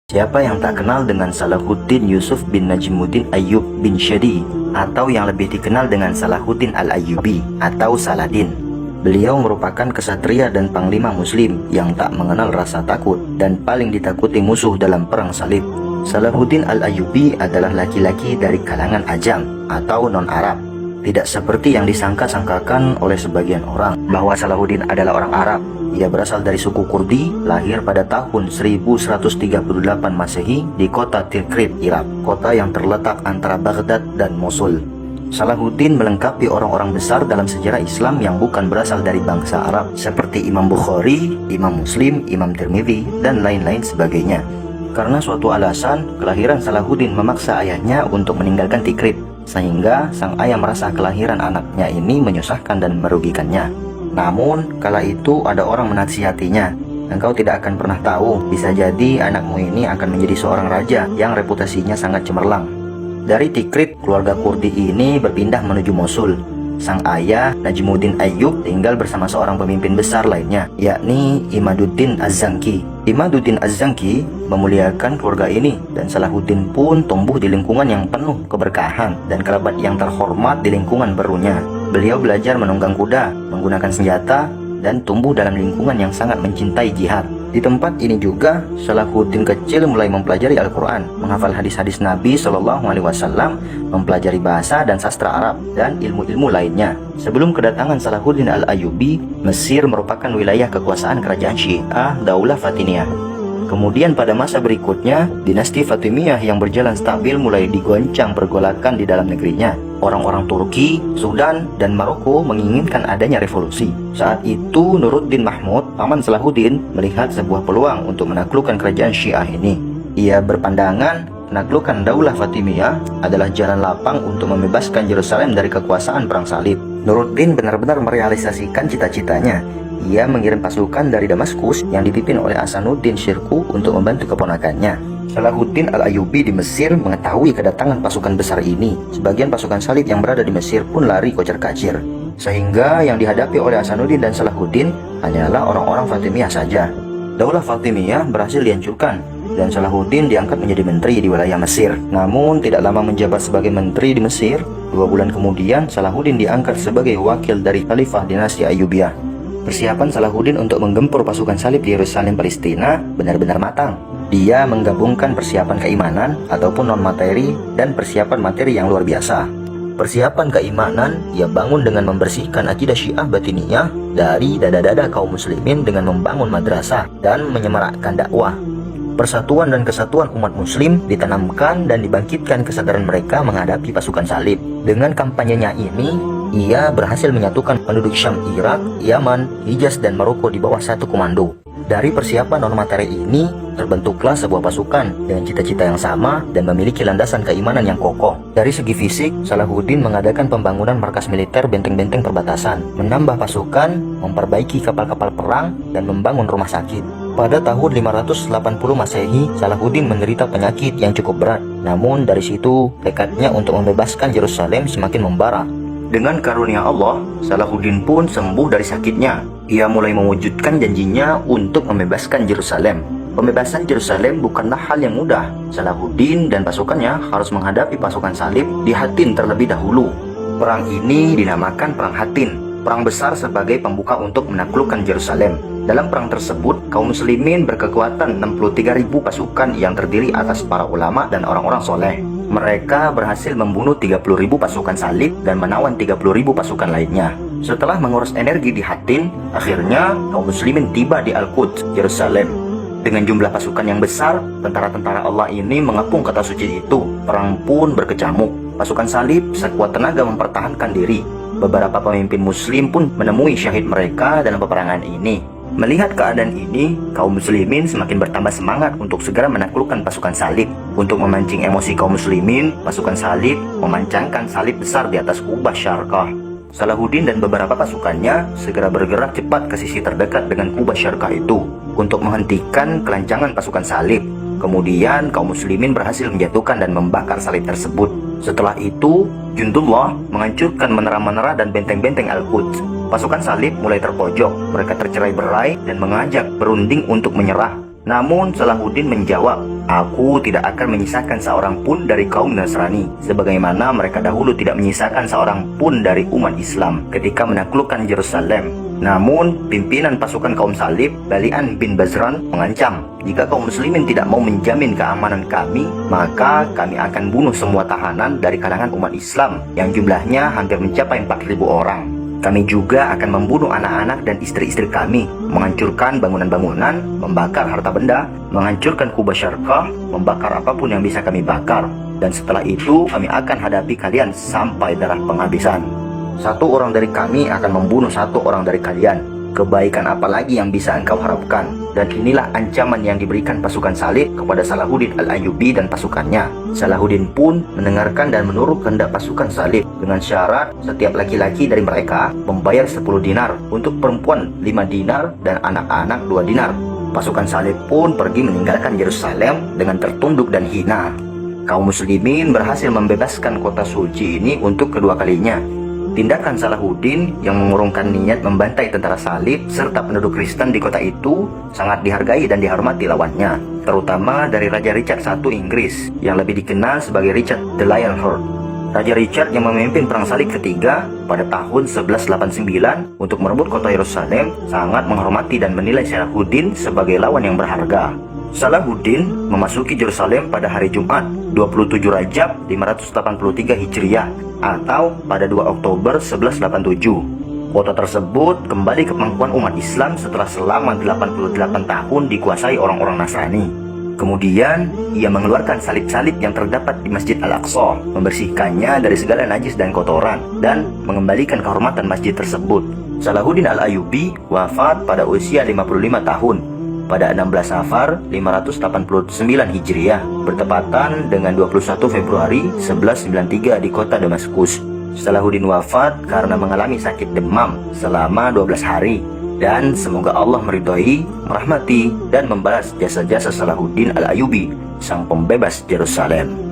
Siapa yang tak kenal dengan Salahuddin Yusuf bin Najmuddin Ayyub bin Shadi, atau yang lebih dikenal dengan Salahuddin Al-Ayyubi atau Saladin. Beliau merupakan kesatria dan panglima muslim yang tak mengenal rasa takut dan paling ditakuti musuh dalam perang salib. Salahuddin Al-Ayyubi adalah laki-laki dari kalangan Ajam atau non-Arab. Tidak seperti yang disangka-sangkakan oleh sebagian orang bahwa Salahuddin adalah orang Arab. Ia berasal dari suku Kurdi, lahir pada tahun 1138 Masehi di kota Tikrit, Irak, kota yang terletak antara Baghdad dan Mosul. Salahuddin melengkapi orang-orang besar dalam sejarah Islam yang bukan berasal dari bangsa Arab, seperti Imam Bukhari, Imam Muslim, Imam Tirmidzi, dan lain-lain sebagainya. Karena suatu alasan, kelahiran Salahuddin memaksa ayahnya untuk meninggalkan Tikrit, sehingga sang ayah merasa kelahiran anaknya ini menyusahkan dan merugikannya. Namun, kala itu ada orang menasihatinya, "Engkau tidak akan pernah tahu, bisa jadi anakmu ini akan menjadi seorang raja yang reputasinya sangat cemerlang." Dari Tikrit, keluarga Kurdi ini berpindah menuju Mosul. Sang ayah, Najmuddin Ayyub, tinggal bersama seorang pemimpin besar lainnya, yakni Imaduddin Az-Zanki. Imaduddin Az-Zanki memuliakan keluarga ini, dan Salahuddin pun tumbuh di lingkungan yang penuh keberkahan dan kerabat yang terhormat di lingkungan barunya. Beliau belajar menunggang kuda, menggunakan senjata, dan tumbuh dalam lingkungan yang sangat mencintai jihad. Di tempat ini juga, Salahuddin kecil mulai mempelajari Al-Quran, menghafal hadis-hadis Nabi SAW, mempelajari bahasa dan sastra Arab, dan ilmu-ilmu lainnya. Sebelum kedatangan Salahuddin Al-Ayyubi, Mesir merupakan wilayah kekuasaan kerajaan Syiah Daulah Fatimiyah. Kemudian pada masa berikutnya, dinasti Fatimiyah yang berjalan stabil mulai digoncang pergolakan di dalam negerinya. Orang-orang Turki, Sudan, dan Maroko menginginkan adanya revolusi. Saat itu Nuruddin Mahmud, paman Salahuddin, melihat sebuah peluang untuk menaklukkan kerajaan Syiah ini. Ia berpandangan menaklukkan Daulah Fatimiyah adalah jalan lapang untuk membebaskan Yerusalem dari kekuasaan perang salib. Nuruddin benar-benar merealisasikan cita-citanya. Ia mengirim pasukan dari Damaskus yang dipimpin oleh Hasanuddin Shirkuh untuk membantu keponakannya. Salahuddin Al-Ayyubi di Mesir mengetahui kedatangan pasukan besar ini. Sebagian pasukan salib yang berada di Mesir pun lari kocar-kacir, sehingga yang dihadapi oleh Hasanuddin dan Salahuddin hanyalah orang-orang Fatimiyah saja. Daulah Fatimiyah berhasil dihancurkan, dan Salahuddin diangkat menjadi menteri di wilayah Mesir. Namun tidak lama menjabat sebagai menteri di Mesir, 2 bulan kemudian Salahuddin diangkat sebagai wakil dari Khalifah dinasti Ayyubiyah. Persiapan Salahuddin untuk menggempur pasukan salib di Yerusalem, Palestina benar-benar matang. Dia menggabungkan persiapan keimanan ataupun non-materi dan persiapan materi yang luar biasa. Persiapan keimanan ia bangun dengan membersihkan akidah Syiah Batiniyah dari dada-dada kaum muslimin dengan membangun madrasah dan menyemarakkan dakwah. Persatuan dan kesatuan umat muslim ditanamkan dan dibangkitkan kesadaran mereka menghadapi pasukan salib. Dengan kampanyenya ini, ia berhasil menyatukan penduduk Syam, Irak, Yaman, Hijaz, dan Maroko di bawah satu komando. Dari persiapan non-materi ini, terbentuklah sebuah pasukan dengan cita-cita yang sama dan memiliki landasan keimanan yang kokoh. Dari segi fisik, Salahuddin mengadakan pembangunan markas militer, benteng-benteng perbatasan, menambah pasukan, memperbaiki kapal-kapal perang, dan membangun rumah sakit. Pada tahun 580 Masehi, Salahuddin menderita penyakit yang cukup berat. Namun dari situ, tekadnya untuk membebaskan Yerusalem semakin membara. Dengan karunia Allah, Salahuddin pun sembuh dari sakitnya. Ia mulai mewujudkan janjinya untuk membebaskan Yerusalem. Pembebasan Yerusalem bukanlah hal yang mudah. Salahuddin dan pasukannya harus menghadapi pasukan salib di Hattin terlebih dahulu. Perang ini dinamakan Perang Hattin, perang besar sebagai pembuka untuk menaklukkan Yerusalem. Dalam perang tersebut, kaum muslimin berkekuatan 63.000 pasukan yang terdiri atas para ulama dan orang-orang soleh. Mereka berhasil membunuh 30.000 pasukan salib dan menawan 30.000 pasukan lainnya. Setelah menguras energi di Hattin, akhirnya kaum muslimin tiba di Al-Quds, Yerusalem. Dengan jumlah pasukan yang besar, tentara-tentara Allah ini mengepung kota suci itu. Perang pun berkecamuk. Pasukan salib sekuat tenaga mempertahankan diri. Beberapa pemimpin muslim pun menemui syahid mereka dalam peperangan ini. Melihat keadaan ini, kaum muslimin semakin bertambah semangat untuk segera menaklukkan pasukan salib. Untuk memancing emosi kaum muslimin, pasukan salib memancangkan salib besar di atas Kubah Syarqah. Salahuddin dan beberapa pasukannya segera bergerak cepat ke sisi terdekat dengan Kubah Syarqah itu untuk menghentikan kelancangan pasukan salib. Kemudian kaum muslimin berhasil menjatuhkan dan membakar salib tersebut. Setelah itu, Jundullah menghancurkan menara-menara dan benteng-benteng Al-Quds. Pasukan salib mulai terpojok, mereka tercerai-berai dan mengajak berunding untuk menyerah. Namun Salahuddin menjawab, Aku tidak akan menyisakan seorang pun dari kaum Nasrani, sebagaimana mereka dahulu tidak menyisakan seorang pun dari umat Islam ketika menaklukkan Yerusalem. Namun, pimpinan pasukan kaum salib, Balian bin Bazran, mengancam, jika kaum muslimin tidak mau menjamin keamanan kami, maka kami akan bunuh semua tahanan dari kalangan umat Islam yang jumlahnya hampir mencapai 4.000 orang. Kami juga akan membunuh anak-anak dan istri-istri kami, menghancurkan bangunan-bangunan, membakar harta benda, menghancurkan Kuba Syarqah, membakar apapun yang bisa kami bakar. Dan setelah itu kami akan hadapi kalian sampai darah penghabisan. Satu orang dari kami akan membunuh satu orang dari kalian. Kebaikan apa lagi yang bisa engkau harapkan? Dan inilah ancaman yang diberikan pasukan salib kepada Salahuddin Al-Ayyubi dan pasukannya. Salahuddin pun mendengarkan dan menurut kehendak pasukan salib dengan syarat setiap laki-laki dari mereka membayar 10 dinar, untuk perempuan 5 dinar dan anak-anak 2 dinar. Pasukan salib pun pergi meninggalkan Yerusalem dengan tertunduk dan hina. Kaum muslimin berhasil membebaskan kota suci ini untuk kedua kalinya. Tindakan Salahuddin yang mengurungkan niat membantai tentara salib serta penduduk Kristen di kota itu sangat dihargai dan dihormati lawannya, terutama dari Raja Richard I Inggris yang lebih dikenal sebagai Richard the Lionheart. Raja Richard yang memimpin perang salib ketiga pada tahun 1189 untuk merebut kota Yerusalem sangat menghormati dan menilai Salahuddin sebagai lawan yang berharga. Salahuddin memasuki Yerusalem pada hari Jumat 27 Rajab 583 Hijriah atau pada 2 Oktober 1187. Kota tersebut kembali ke pangkuan umat Islam setelah selama 88 tahun dikuasai orang-orang Nasrani. Kemudian ia mengeluarkan salib-salib yang terdapat di Masjid Al-Aqsa, membersihkannya dari segala najis dan kotoran, dan mengembalikan kehormatan masjid tersebut. Salahuddin Al-Ayyubi wafat pada usia 55 tahun pada 16 Safar 589 Hijriah, bertepatan dengan 21 Februari 1193 di kota Damaskus. Salahuddin wafat karena mengalami sakit demam selama 12 hari. Dan semoga Allah meridhoi, merahmati, dan membalas jasa-jasa Salahuddin Al-Ayyubi, sang pembebas Yerusalem.